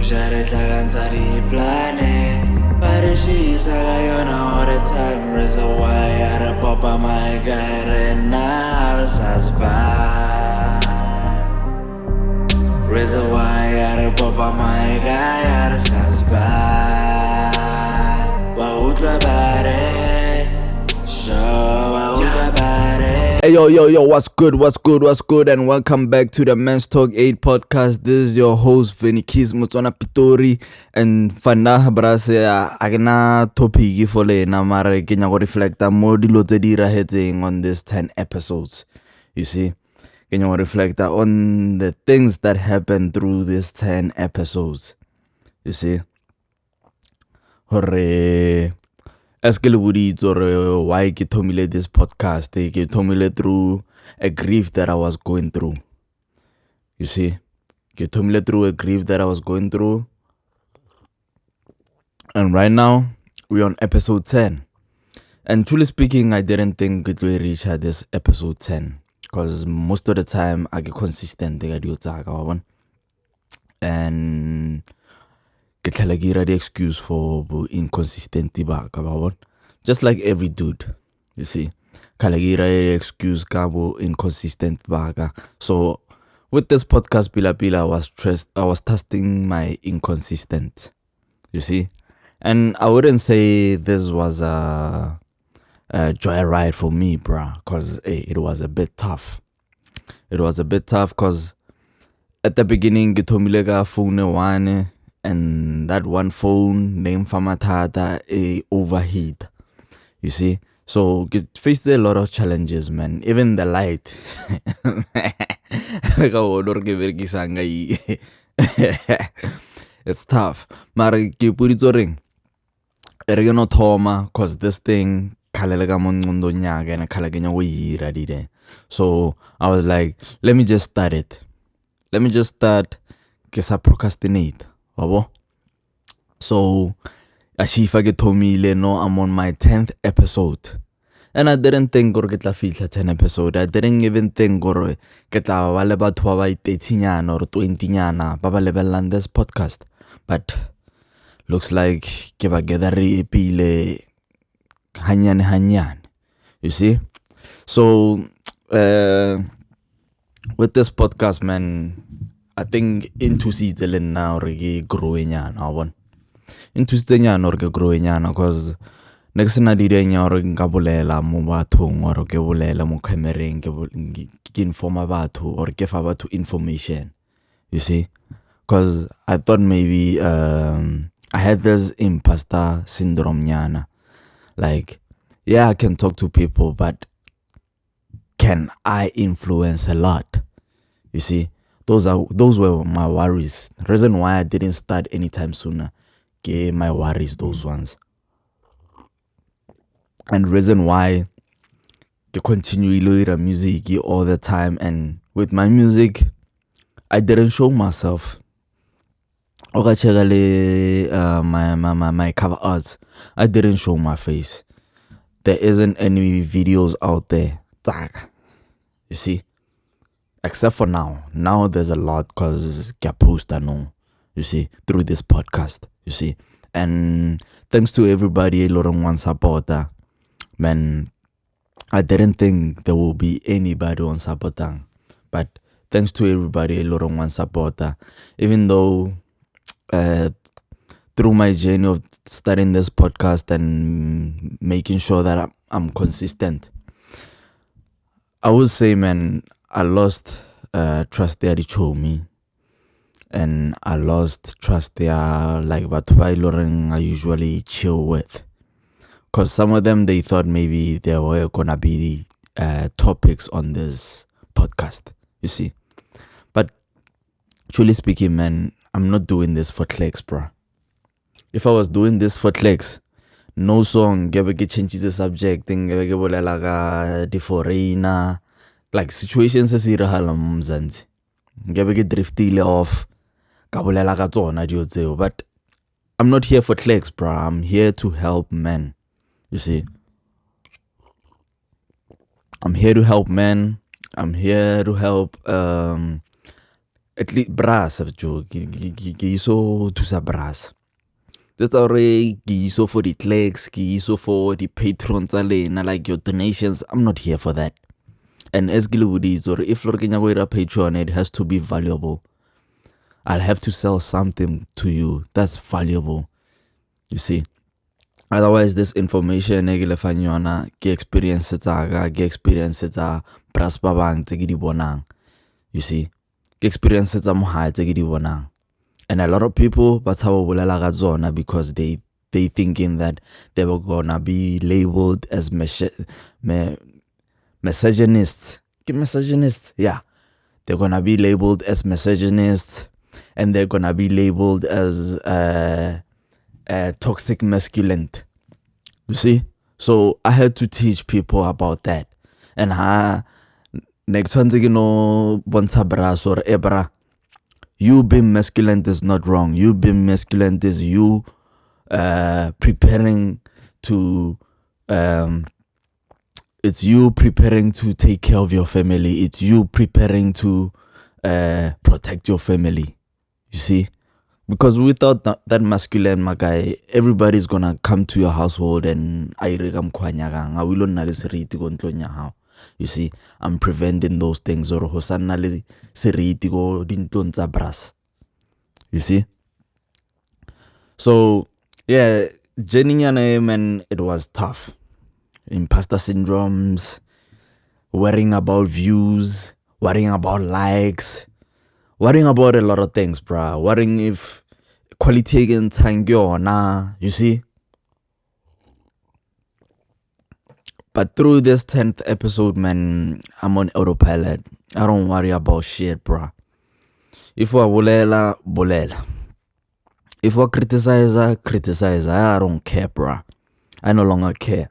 Share Tagansari planet. But she's all the time. Reason why I papa my guy and Reason why I papa my guy What would you Hey yo, what's good, and welcome back to the Men's Talk 8 podcast. This is your host, Feminized Mutswana Pitori, and Fana Brase, Agna topic for le Namara Kenya reflecta more dilotedi on this 10 episodes. You see, Kenya reflecta on the things that happened through these 10 episodes. You see, Hooray. Eskele or why ke thomile this podcast, ke thomile through a grief that I was going through. You see, ke thomile through a grief that I was going through. And right now, we're on episode 10. And truly speaking, I didn't think it will reach this episode 10. Because most of the time, I get consistent. And get the excuse for inconsistency back about just like every dude, you see. Kalagira excuse kabo inconsistent baga. So with this podcast Pila I was testing my inconsistent. You see? And I wouldn't say this was a joyride for me, bruh, because it was a bit tough. It was a bit tough because at the beginning gitomilega phone one. And that one phone named Famatata overheat. You see? So it faced a lot of challenges, man. Even the light. It's tough. Mara ke putito ring. Ergeno thoma cause this thing kalalega mondo nyaga na kalagenya we radide. So I was like, let me just start it. Let me just start kesa procrastinate. So Ashifa get told me no, I'm on my 10th episode. And I didn't think or get la feel 10 episode. I didn't even think or get la wale ba 18 or 20 yana baba level on this podcast. But looks like keba gedari pile hanyan. You see? So with this podcast, man, I think into season now rege growing now. Into season or growing because next na direnya or ngabolela mo bathong or ke bolela mo camereng ke informa batho or ke fa batho information. You see? Because I thought maybe I had this imposter syndrome nyana. Like, yeah, I can talk to people, but can I influence a lot? You see? Those were my worries. Reason why I didn't start anytime sooner. Okay, my worries, those ones. And reason why I continue to music all the time. And with my music, I didn't show myself. My cover arts, I didn't show my face. There isn't any videos out there. You see? Except for now. Now there's a lot because I post, I know, you see, through this podcast, you see. And thanks to everybody, a lot of one supporter. Man, I didn't think there will be anybody on supporting. But thanks to everybody, a lot of one supporter. Even though through my journey of starting this podcast and making sure that I'm consistent, I would say, man, I lost trust there to show me. And I lost trust there like what I usually chill with. Because some of them, they thought maybe there were gonna be topics on this podcast, you see. But truly speaking, man, I'm not doing this for clicks, bro. If I was doing this for clicks, no song, get changes the subject, thing, get the foreigner. Like situations as irahala mzanzi. Get drifty off. But I'm not here for clicks, bro. I'm here to help men. You see? I'm here to help men. I'm here to help at least brass of Joe, so to sa brass. That's already giso for the clicks, giso for the patrons, like your donations. I'm not here for that. And as Gilwoodies, or if looking away a Patreon, it has to be valuable. I'll have to sell something to you that's valuable. You see. Otherwise, this information egilefanyona ke experience tsaga, ke experience tsa brass ba bang tse ke di bonang. You see. Ke experience tsa mohae tse ke di bonang. And a lot of people because they thinking that they were gonna be labeled as misogynists. Misogynists, yeah. They're gonna be labeled as misogynists, and they're gonna be labeled as toxic masculine. You see? So I had to teach people about that. And next one thing, bontabras or ebra. You being masculine is not wrong. You being masculine is you preparing to it's you preparing to take care of your family. It's you preparing to protect your family. You see? Because without that masculine, my guy, everybody's gonna come to your household and you see, I'm preventing those things. You see? So, yeah, Jenny and it was tough. Imposter syndromes, worrying about views, worrying about likes, worrying about a lot of things, bruh. Worrying if quality again tangyo or nah, you see? But through this 10th episode, man, I'm on autopilot. I don't worry about shit, bruh. If we're bolela, bolela. If we're criticizer, I don't care, bruh. I no longer care.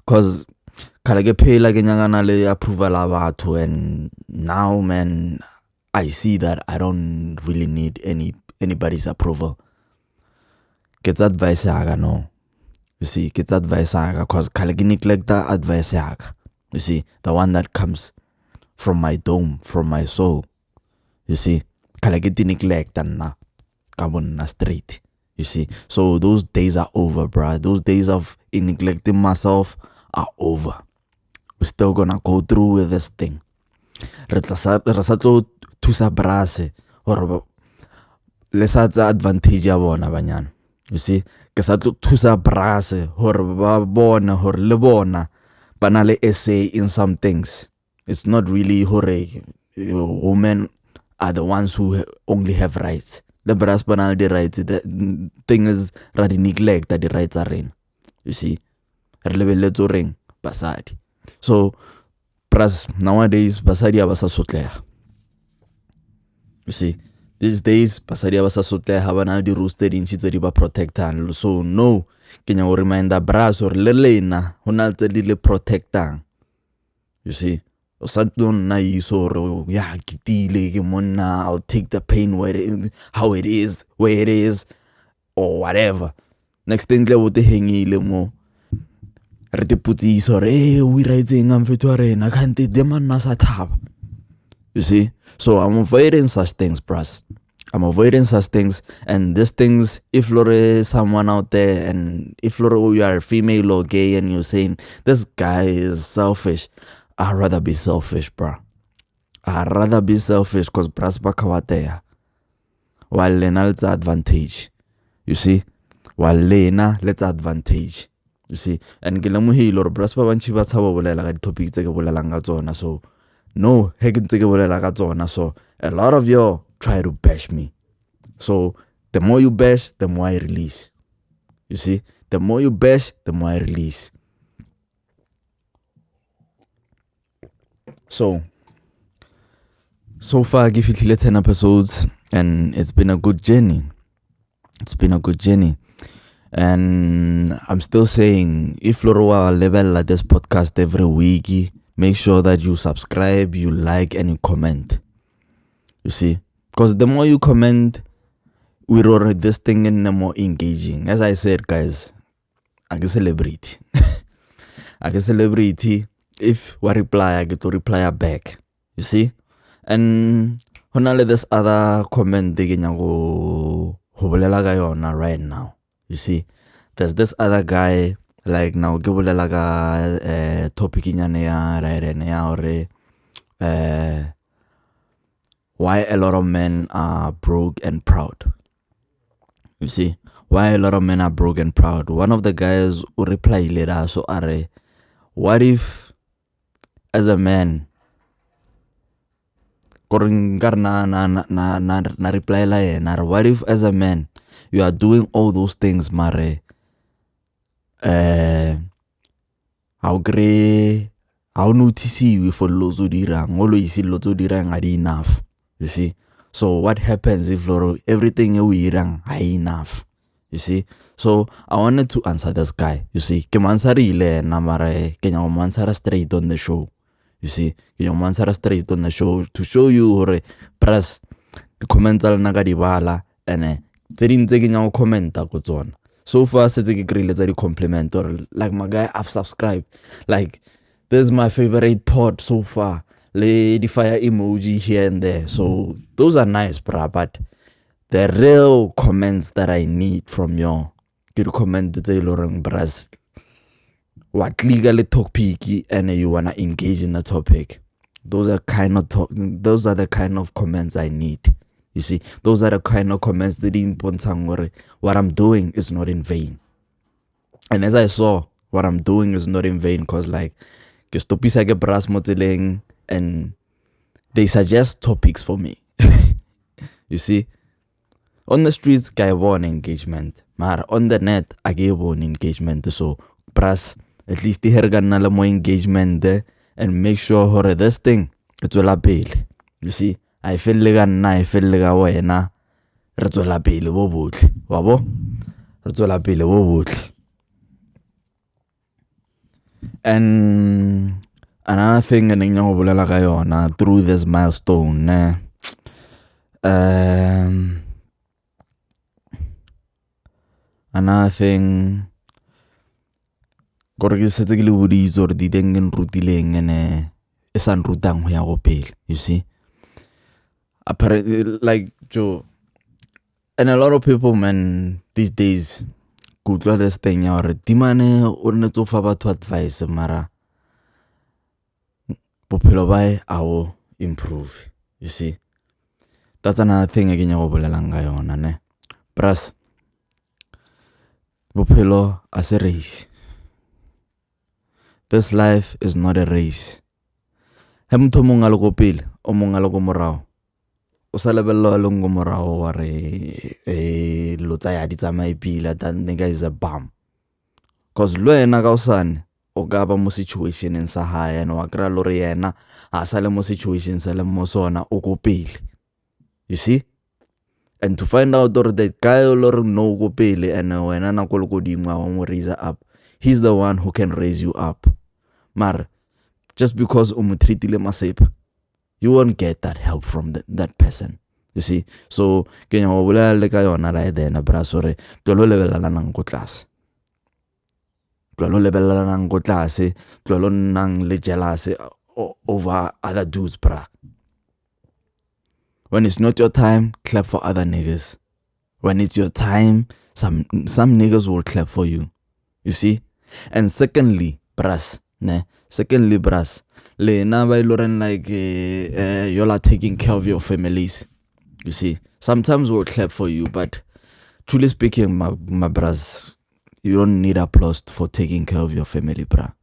Cause kala ke phela ke nyangana le approval abatho, and now, man, I see that I don't really need anybody's approval. Get advice yaga, no. You see, get advice yaga, cause kala ke neglect that advice yaga. You see, the one that comes from my dome, from my soul. You see, kala ke neglect na kabon straight. You see, so those days are over, bruh. Those days of neglecting myself are over. We're still gonna go through with this thing. Resatlo tusa brase or lesatsa advantage ya bona banyana. You see, ke satlo tusa brase hore ba bona hore le bona bana le essay in some things. It's not really hore women are the ones who only have rights. The brass banal the rights. The thing is radi neglect that the rights are in. You see, ring basadi. So brass nowadays basadi abasa sotleha. You see, these days basadi abasa sotleha banal di roasted in shit ba protectan. So no, kenya o remind brass or lelena honal le protectan. You see. Or something nice or yeah, I'll take the pain where how it is, where it is, or whatever. Next thing le wote hengi le mo. Rete putis or we writing am fituare na can't demand nasa tab. You see? So I'm avoiding such things, bruh. I'm avoiding such things, and these things, if Lore is someone out there, and if Lore you are female or gay and you're saying this guy is selfish, I'd rather be selfish, bro. I'd rather be selfish because brasba kawatea. While lena let's advantage. You see? While lena let's advantage. You see? And gilamuhi lor brasba banchi batsawa bolela ga topic tse ke bolelang ka tsona. So no, heke tse ke bolela ka tsona. So a lot of you try to bash me. So the more you bash, the more I release. You see? The more you bash, the more I release. So far I give it 10 episodes, and it's been a good journey. And I'm still saying, if Loroa level at this podcast every week, make sure that you subscribe, you like, and you comment. You see? Because the more you comment, we're already this thing and the more engaging. As I said, guys, I can celebrate. If we reply, I get to reply back. You see? And Honale this other comment digging go right now. You see, there's this other guy like now give topic in or why a lot of men are broke and proud. You see, why a lot of men are broke and proud. One of the guys who replied later, so are, what if as a man, what if as a man you are doing all those things, mare? How notice you for lots of dirang, always see lots of dirang are enough. You see, so what happens if everything you dirang are enough? You see, so I wanted to answer this guy. You see, Kemansari namare Kenyamansara straight on the show. You see, Kenyamansara straight on the show to show you hore press the comments al nagadibala and taking our comment on. So far, since I get compliment or like my guy, I've subscribed. Like, this is my favorite pod so far. The fire emoji here and there. So those are nice, bruh. But the real comments that I need from you, you comment the Lorang Bras, what legally talk picky and you wanna engage in the topic. Those are the kind of comments I need. You see, those are the kind of comments that in Pontangore, what I'm doing is not in vain. And as I saw, what I'm doing is not in vain because like and they suggest topics for me. You see, on the streets, I want engagement. But on the net, I gave one engagement. So, press at least the herganala more engagement there and make sure this thing it's will appeal. You see, I feel like I feel like I wena. It's will appeal. Wabo, it's will appeal. And another thing through this milestone, another thing, you see, apparently, like Joe, and a lot of people, man, these days, good this thing, or dimane or to fava to advice, mara. Popular I will improve. You see, that's another thing again. You Pras, popular as a race. This life is not a race. Hem to mongalo pil o mongalo morao. O sa lebello longo morao wa re lotsa ya di tsamai pila that nigga is a bum. Cause lo ena ka usane o ka ba mo situation en sa hae no akra lo re yena a sa le mo situation sa le mo sona o go pele. You see? And to find out that guy o lo no go pele and wena na ko godimo wa mo raise up. He's the one who can raise you up. Mar just because umutritile masepa, you won't get that help from that person. You see? So kenya o bula le ka yona ra ede na brasore to lo lebelana nang go class. Tlwelo nang go tlase, tlwelo nang le jealous over other dudes, bra. When it's not your time, clap for other niggas. When it's your time, some niggas will clap for you. You see? And secondly, bras, le na ba iloren like y'all are taking care of your families. You see? Sometimes we'll clap for you, but truly speaking, my bras, you don't need applause for taking care of your family, bruh.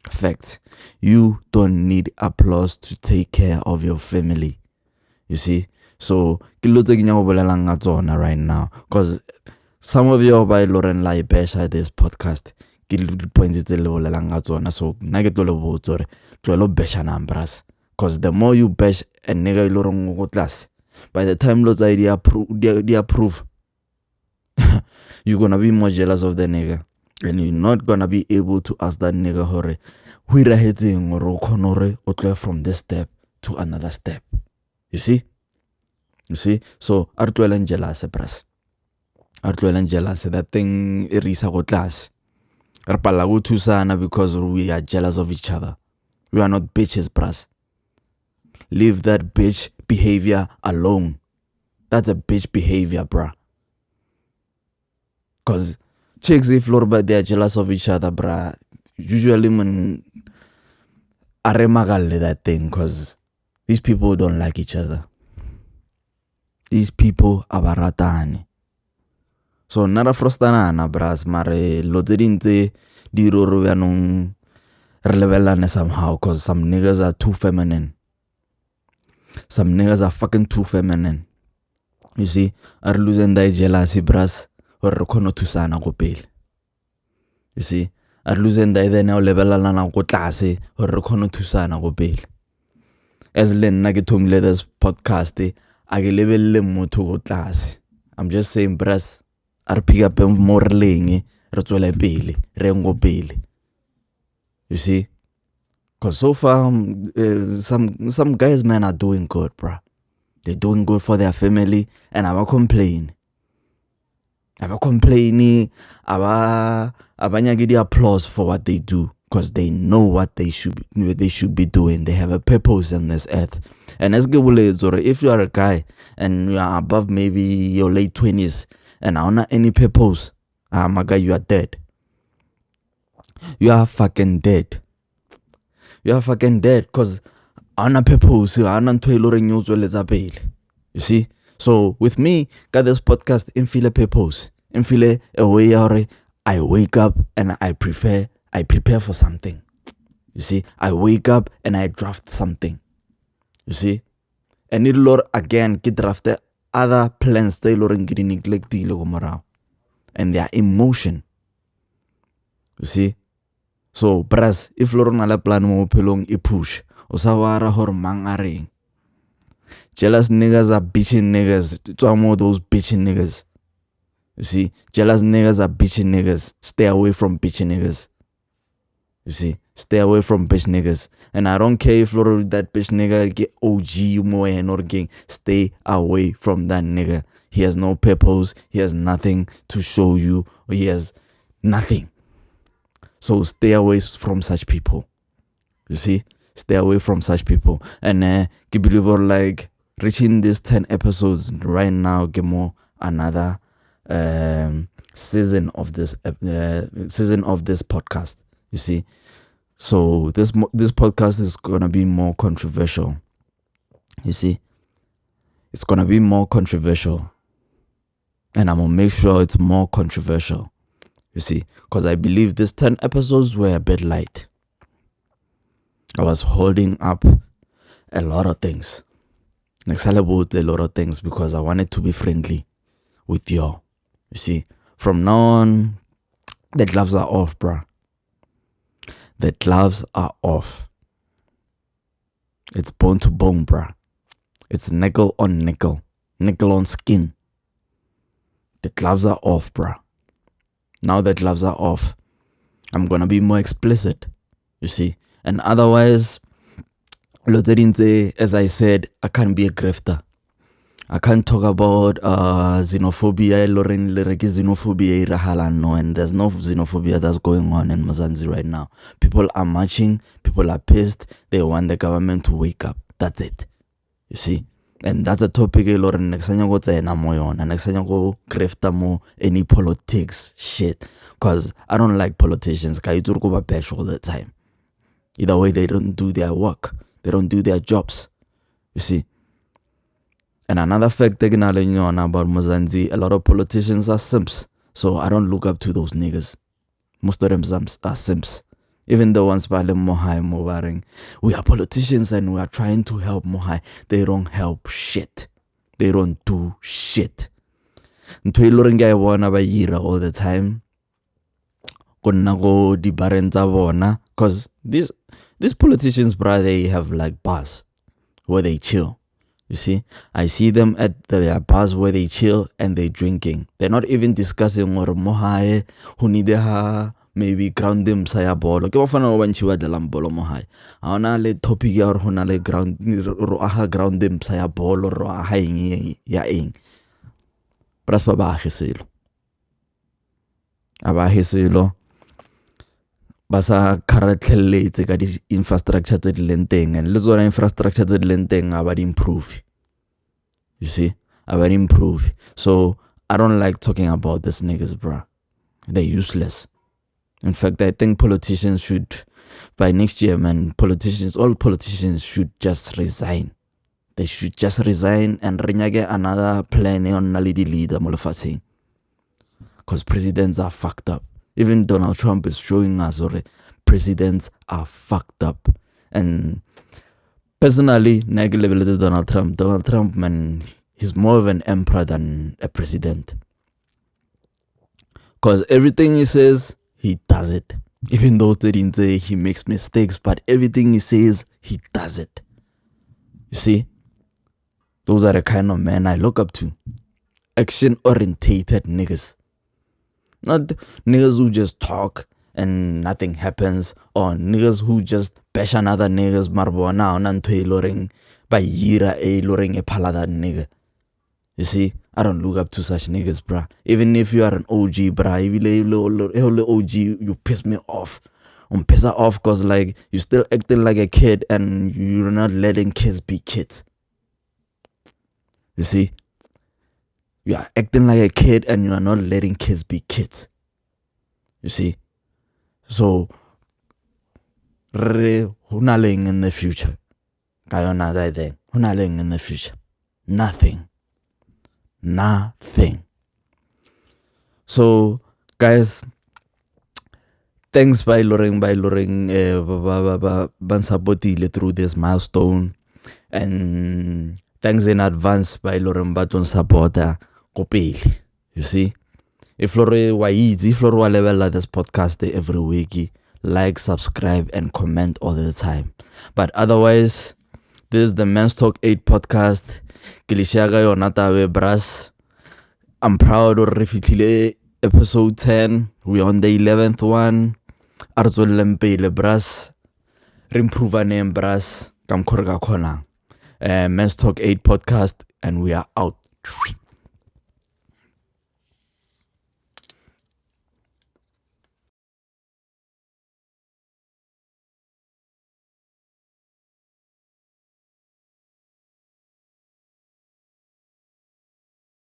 Fact. You don't need applause to take care of your family. You see? So, right now. Because some of you are by Lauren Lai Besha this podcast. So, because the more you bash a nigga Lauren class, by the time those idea they approve, you're gonna be more jealous of the nigga. And you're not gonna be able to ask that nigga hore, huira heting or from this step to another step. You see? So Artuel and jealous, pras. Artuel and jealous, that thing irisa go class. Arpalagu tusana because we are jealous of each other. We are not bitches, pras. Leave that bitch behavior alone. That's a bitch behavior, bruh. Cause chicks, if they're jealous of each other, bruh. Usually, man, aremagalle that thing, cause these people don't like each other. These people are baratani. So nara frostana bras mare lotse di roro yanong relevellane somehow, cause some niggas are too feminine. Some niggas are fucking too feminine. You see, are losing that jealousy bras or rekono tusana go pele. You see, are losing that then now levelana go tlase or rekono tusana go pele. As len nagitum leaders podcast age level motho go tlase. I'm just saying bras are pick up more lenge re tswele pele re ngo pele. You see, cause so far some guys, man, are doing good, bruh. They're doing good for their family, and I complain. Abanyagi the applause for what they do, cause they know what they should be doing. They have a purpose on this earth. And as if you are a guy and you are above maybe your late 20s and are not any purpose, my guy, you are dead. You are fucking dead. You are fucking dead, cause ana purpose, ana you see. So with me, got this podcast in feel a purpose, in feel a way I wake up and I prepare for something. You see, I wake up and I draft something. You see, and it Lord again get drafted other plans they Lord get neglect and their emotion. You see. So, bras, if Lord nala plan mo pelong I push, osawara hor mangaring. Jealous niggas are bitching niggas. It's all those bitching niggas. You see, jealous niggas are bitching niggas. Stay away from bitching niggas. You see, stay away from bitch niggas. And I don't care if Lord that bitch nigga get OG more and or gang. Stay away from that nigga. He has no purpose. He has nothing to show you. He has nothing. So stay away from such people. You see? Stay away from such people. And give believer like reaching these 10 episodes right now, give more another season of this podcast. You see? So this podcast is gonna be more controversial. You see? It's gonna be more controversial. And I'm gonna make sure it's more controversial. You see, because I believe these 10 episodes were a bit light. I was holding up a lot of things. I celebrate a lot of things because I wanted to be friendly with y'all. You see, from now on, the gloves are off, bruh. The gloves are off. It's bone to bone, bruh. It's nickel on nickel. Nickel on skin. The gloves are off, bruh. Now that gloves are off, I'm gonna be more explicit, you see. And otherwise, as I said, I can't be a grifter. I can't talk about xenophobia, and there's no xenophobia that's going on in Mozambique right now. People are marching, people are pissed, they want the government to wake up. That's it. You see? And that's a topic and next time you go grifter more any politics shit. Cause I don't like politicians. All the time. Either way, they don't do their work. They don't do their jobs. You see. And another fact about Mozambique, a lot of politicians are simps. So I don't look up to those niggas. Most of them are simps. Even the ones by Mohai Movaring. We are politicians and we are trying to help Mohai. They don't help shit. They don't do shit. All the time. Because these politicians, bro, they have like bars where they chill. You see, I see them at their bars where they chill and they drinking. They're not even discussing or Mohai, who need maybe ground them saya bolo. Ke bafana ba ntshi wa dlalang bolo mo hae. Ha ona le topic ya re hona le ground ro aha ground them saya bolo ro aha eng ya eng. Praspa ba hiselo. Aba hiselo. ba sa karatlheletse ka di-infrastructure tse di leng teng, and le tsona infrastructure tse di leng teng a ba di improve. You see, a ba di improve. So I don't like talking about these niggas, bruh. They're useless. In fact, I think politicians should, by next year, man, all politicians should just resign. They should just resign and renyage another plan on nalidi leader molofatsing. Because presidents are fucked up. Even Donald Trump is showing us already presidents are fucked up. And personally, Donald Trump, man, he's more of an emperor than a president. Because everything he says, he does it. Even though he makes mistakes, but everything he says, he does it. You see? Those are the kind of men I look up to. Action-orientated niggas. Not niggas who just talk and nothing happens, or niggas who just bash another niggas marbuana nanto loring by yira loring a palada nigga. You see, I don't look up to such niggas, bruh. Even if you are an OG, bruh, if you OG, you piss me off. Piss her off because like you still acting like a kid and you're not letting kids be kids. You see? You are acting like a kid and you are not letting kids be kids. You see? So, hunaling in the future. Hunaling in the future. Nothing. So, guys, thanks by Loring Bansapotile through this milestone. And thanks in advance by Loren Baton supporter Kopeli. You see? If Lore wa easy, if Lore wa level like this podcast every week, like, subscribe, and comment all the time. But otherwise, this is the Men's Talk 8 podcast. Kilishaga Yonatawe Bras. I'm proud of Refitile episode 10. We're on the 11th one. Arzol Lempele Bras. Rimprova name Bras. Kamkorga Kona. Men's Talk 8 podcast, and we are out.